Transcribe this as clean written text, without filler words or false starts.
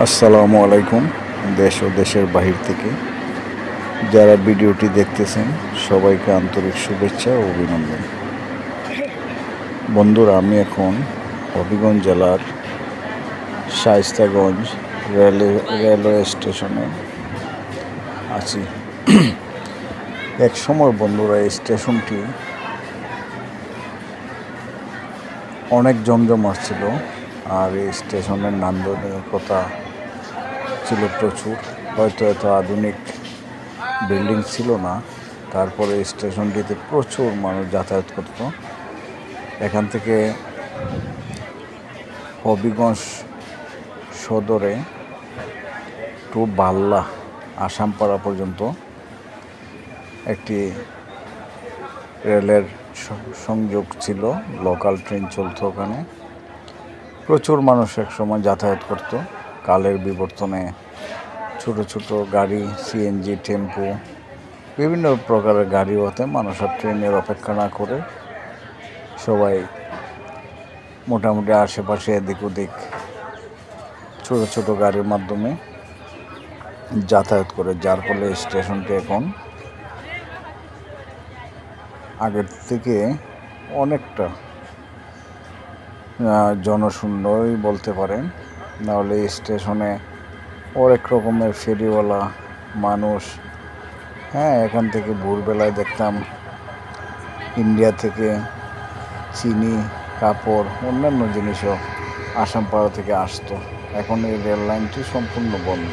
আসসালামু আলাইকুম। দেশ ও দেশের বাহির থেকে যারা ভিডিওটি দেখতেছেন সবাইকে আন্তরিক শুভেচ্ছা ও অভিনন্দন। বন্ধুরা, আমি এখন হবিগঞ্জ জেলার শায়েস্তাগঞ্জ রেলওয়ে স্টেশনে আছি। এক সময় বন্ধুরা এই স্টেশনটি অনেক জমজমাট ছিল, আর এই স্টেশনের নান্দনিকতা ছিল প্রচুর। হয়তো এত আধুনিক বিল্ডিং ছিল না, তারপরে স্টেশনটিতে প্রচুর মানুষ যাতায়াত করত। এখান থেকে হবিগঞ্জ সদরে টু বাল্লা আসামপাড়া পর্যন্ত একটি রেলের সংযোগ ছিল, লোকাল ট্রেন চলতো ওখানে। প্রচুর মানুষ একসময় যাতায়াত করত। কালের বিবর্তনে ছোট ছোট গাড়ি, সিএনজি, টেম্পো, বিভিন্ন প্রকারের গাড়ি হতে মানুষ আর ট্রেনের অপেক্ষা না করে সবাই মোটামুটি আশেপাশে এদিক ওদিক ছোট ছোট গাড়ির মাধ্যমে যাতায়াত করে, যার ফলে স্টেশনটি এখন আগের থেকে অনেকটা জনশূন্যই বলতে পারেন। নাহলে এই স্টেশনে অনেক রকমের ফেরিওয়ালা মানুষ, এখান থেকে ভোরবেলায় দেখতাম ইন্ডিয়া থেকে চিনি, কাপড়, অন্যান্য জিনিসও আসামপাড়া থেকে আসতো। এখন এই রেল লাইনটি সম্পূর্ণ বন্ধ।